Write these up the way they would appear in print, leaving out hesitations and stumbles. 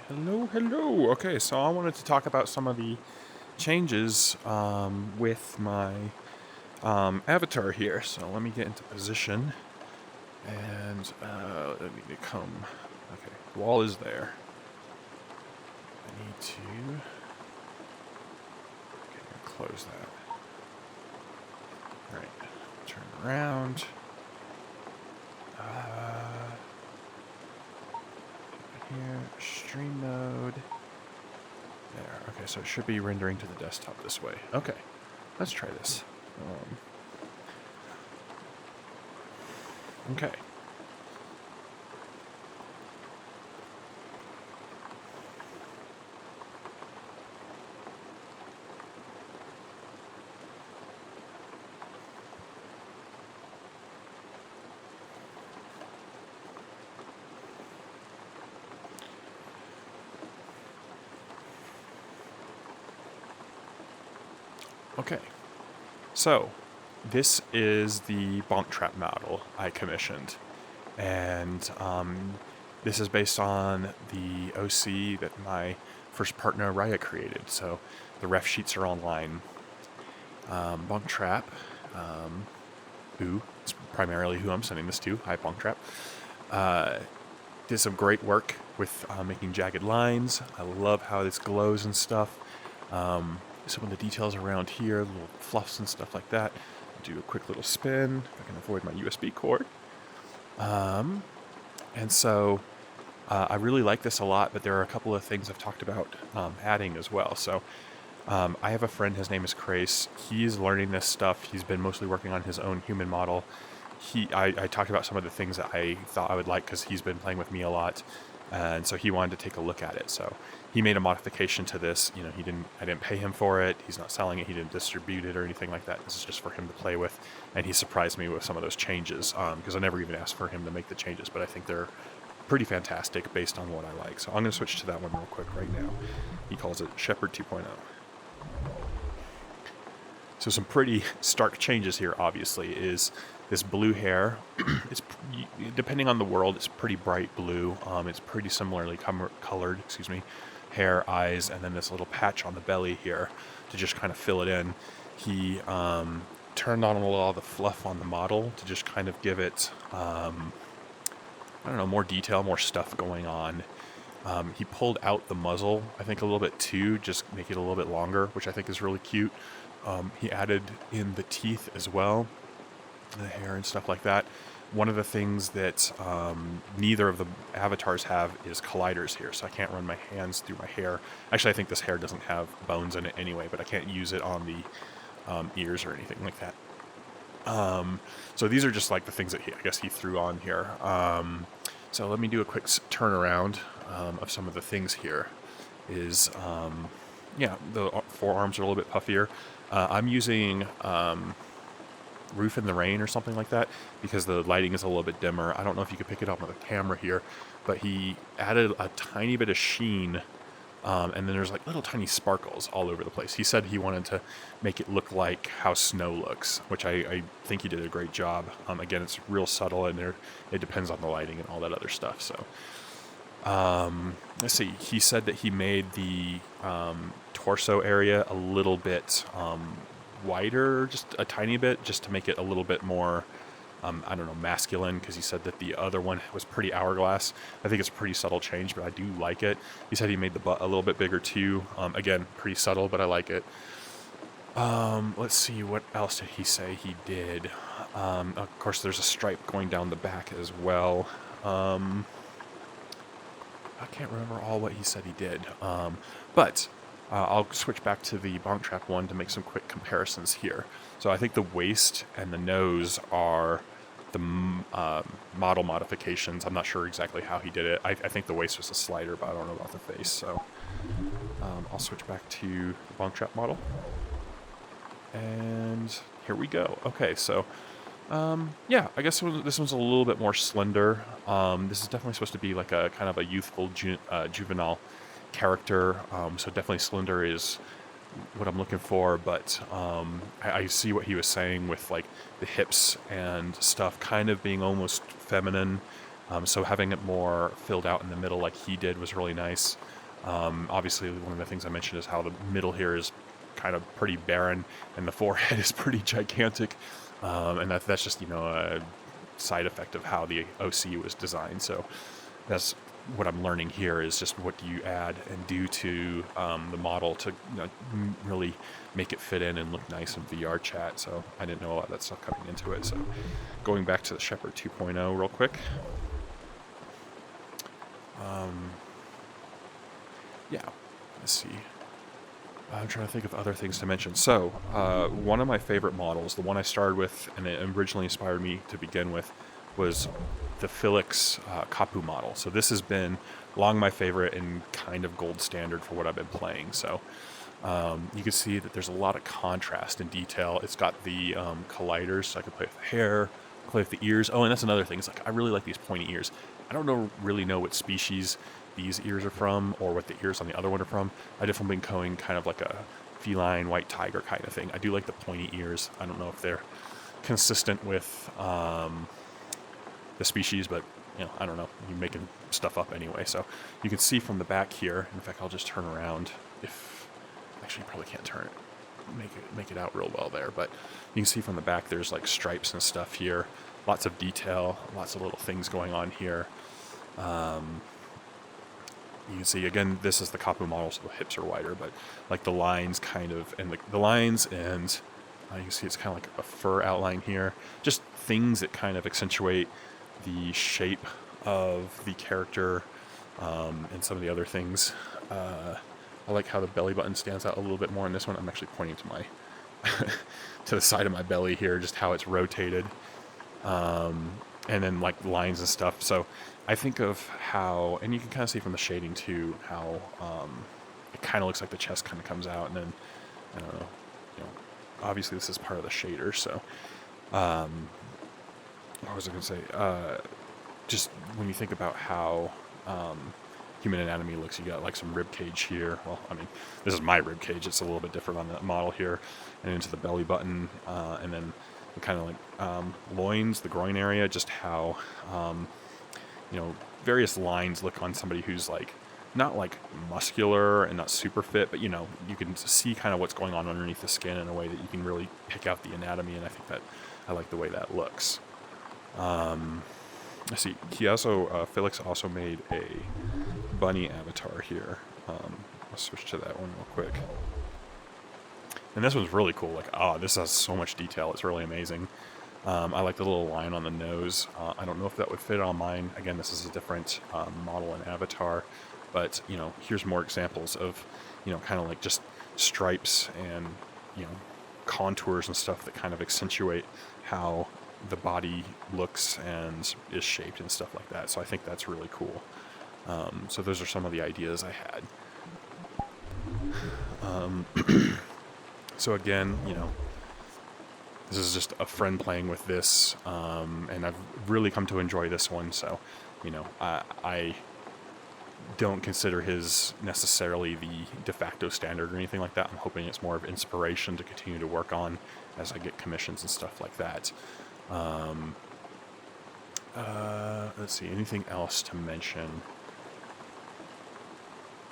Hello, hello. Okay, so I wanted to talk about some of the changes with my avatar here. So let me get into position, and let me come. Okay, the wall is there. I need to close that. All right, turn around. Here, stream mode. There. Okay, so it should be rendering to the desktop this way. Okay, let's try this. Okay. Okay. So, this is the Bonk Trap model I commissioned. And this is based on the OC that my first partner Raya created. So the ref sheets are online. Bonk Trap, who is primarily who I'm sending this to. Hi, Bonk Trap. Did some great work with making jagged lines. I love how this glows and stuff. Some of the details around here, little fluffs and stuff like that. I'll do a quick little spin if I can avoid my USB cord. And so I really like this a lot, but there are a couple of things I've talked about adding as well. So I have a friend, his name is Crace. He's learning this stuff. He's been mostly working on his own human model. I talked about some of the things that I thought I would like because he's been playing with me a lot. And so he wanted to take a look at it. So he made a modification to this. You know, I didn't pay him for it. He's not selling it. He didn't distribute it or anything like that. This is just for him to play with. And he surprised me with some of those changes because I never even asked for him to make the changes. But I think they're pretty fantastic based on what I like. So I'm going to switch to that one real quick right now. He calls it Shepherd 2.0. So some pretty stark changes here, obviously, is this blue hair. It's depending on the world, it's pretty bright blue. It's pretty similarly colored, hair, eyes, and then this little patch on the belly here to just kind of fill it in. He turned on a lot of the fluff on the model to just kind of give it, more detail, more stuff going on. He pulled out the muzzle, I think, a little bit too, just make it a little bit longer, which I think is really cute. He added in the teeth as well, the hair and stuff like that. One of the things that neither of the avatars have is colliders here, so I can't run my hands through my hair. Actually, I think this hair doesn't have bones in it anyway, but I can't use it on the ears or anything like that. So these are just like the things that I guess he threw on here. So let me do a quick turnaround of some of the things here. The forearms are a little bit puffier. I'm using Roof in the Rain or something like that because the lighting is a little bit dimmer. I don't know if you could pick it up on the camera here, but he added a tiny bit of sheen, and then there's like little tiny sparkles all over the place. He said he wanted to make it look like how snow looks, which I think he did a great job. Again, it's real subtle, and it depends on the lighting and all that other stuff. So let's see. He said that he made the torso area a little bit wider, just a tiny bit, just to make it a little bit more, masculine, because he said that the other one was pretty hourglass. I think it's a pretty subtle change, but I do like it. He said he made the butt a little bit bigger too. Again, pretty subtle, but I like it. Let's see, what else did he say he did? Of course, there's a stripe going down the back as well. I can't remember all what he said he did. But I'll switch back to the Bonk Trap one to make some quick comparisons here. So I think the waist and the nose are the model modifications. I'm not sure exactly how he did it. I think the waist was a slider, but I don't know about the face. So I'll switch back to the Bonk Trap model. And here we go. Okay, so I guess this one's a little bit more slender. This is definitely supposed to be like a kind of a youthful juvenile character. So definitely slender is what I'm looking for, but I see what he was saying with like the hips and stuff kind of being almost feminine. So having it more filled out in the middle like he did was really nice. Obviously, one of the things I mentioned is how the middle here is kind of pretty barren, and the forehead is pretty gigantic, and that's just a side effect of how the OC was designed. So that's what I'm learning here is just what do you add and do to the model to really make it fit in and look nice in VR chat. So I didn't know a lot of that stuff coming into it. So going back to the Shepherd 2.0 real quick. Yeah, let's see. I'm trying to think of other things to mention. So, one of my favorite models, the one I started with and it originally inspired me to begin with, was the Felix Kapu model. So this has been long my favorite and kind of gold standard for what I've been playing. So you can see that there's a lot of contrast and detail. It's got the colliders, so I can play with the hair, play with the ears. Oh, and that's another thing. It's like I really like these pointy ears. I don't really know what species these ears are from or what the ears on the other one are from. I definitely been going kind of like a feline white tiger kind of thing. I do like the pointy ears. I don't know if they're consistent with the species, but I don't know. You're making stuff up anyway. So you can see from the back here. In fact, I'll just turn around. If actually, you probably can't turn it, make it out real well there. But you can see from the back, there's like stripes and stuff here. Lots of detail, lots of little things going on here. You can see again, this is the Kapu model, so the hips are wider, but like the lines kind of, and the lines, and you can see it's kind of like a fur outline here. Just things that kind of accentuate the shape of the character, and some of the other things. I like how the belly button stands out a little bit more in this one. I'm actually pointing to my to the side of my belly here, just how it's rotated, and then like lines and stuff. So I think of how, and you can kind of see from the shading too, how it kind of looks like the chest kind of comes out, and then I don't know, obviously this is part of the shader. So what was I going to say? Just when you think about how human anatomy looks, you got like some rib cage here. Well, I mean, this is my rib cage. It's a little bit different on the model here, and into the belly button, and then kind of like loins, the groin area. Just how various lines look on somebody who's like not like muscular and not super fit, but you can see kind of what's going on underneath the skin in a way that you can really pick out the anatomy, and I think that I like the way that looks. Let's see. Felix also made a bunny avatar here. I'll switch to that one real quick. And this one's really cool. Like, this has so much detail. It's really amazing. I like the little line on the nose. I don't know if that would fit on mine. Again, this is a different model and avatar. But, here's more examples of, kind of like just stripes and, contours and stuff that kind of accentuate how the body looks and is shaped and stuff like that. So I think that's really cool. So those are some of the ideas I had. So again, this is just a friend playing with this, and I've really come to enjoy this one. So, I don't consider his necessarily the de facto standard or anything like that. I'm hoping it's more of inspiration to continue to work on as I get commissions and stuff like that. Let's see, anything else to mention?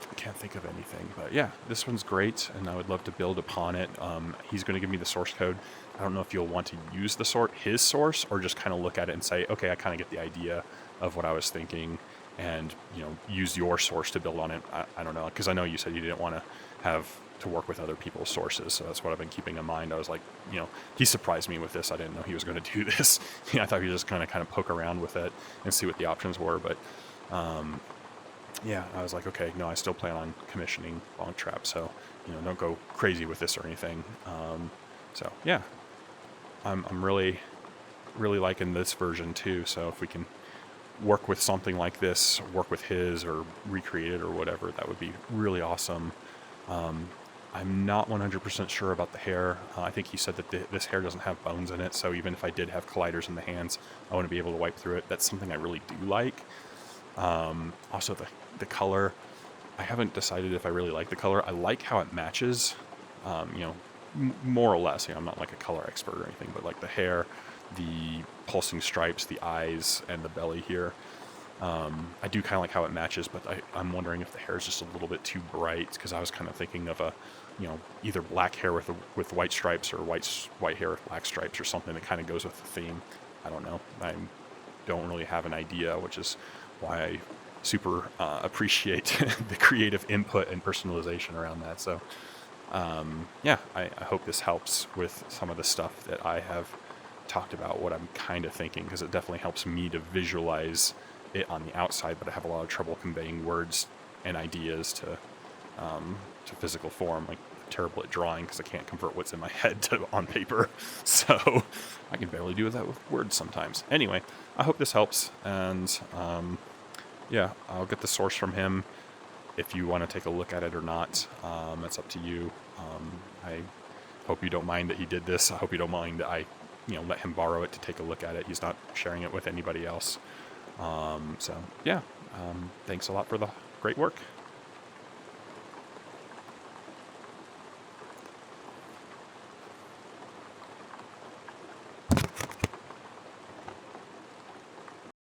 I can't think of anything, but yeah, this one's great, and I would love to build upon it. He's going to give me the source code. I don't know if you'll want to use his source, or just kind of look at it and say, okay, I kind of get the idea of what I was thinking, and use your source to build on it. I don't know, because I know you said you didn't want to have to work with other people's sources, so that's what I've been keeping in mind. I was like, he surprised me with this. I didn't know he was going to do this. I thought he was just kind of poke around with it and see what the options were, but yeah, I was like, okay, no, I still plan on commissioning Longtrap, so don't go crazy with this or anything. So yeah, I'm really liking this version too. So if we can work with something like this, work with his or recreate it or whatever, that would be really awesome. I'm not 100% sure about the hair. I think he said that this hair doesn't have bones in it, so even if I did have colliders in the hands, I want to be able to wipe through it. That's something I really do like. Also the color, I haven't decided if I really like the color. I like how it matches, more or less. I'm not like a color expert or anything, but like the hair, the pulsing stripes, the eyes, and the belly here. I do kind of like how it matches, but I'm wondering if the hair is just a little bit too bright, because I was kind of thinking of a, either black hair with white stripes, or white hair with black stripes, or something that kind of goes with the theme. I don't know. I don't really have an idea, which is why I super appreciate the creative input and personalization around that. So yeah, I hope this helps with some of the stuff that I have talked about, what I'm kind of thinking, because it definitely helps me to visualize it on the outside, but I have a lot of trouble conveying words and ideas to physical form. Like, I'm terrible at drawing because I can't convert what's in my head to on paper. So I can barely do that with words sometimes. Anyway, I hope this helps, and yeah, I'll get the source from him. If you want to take a look at it or not, that's up to you. I hope you don't mind that he did this. I hope you don't mind that I, let him borrow it to take a look at it. He's not sharing it with anybody else. So yeah, thanks a lot for the great work.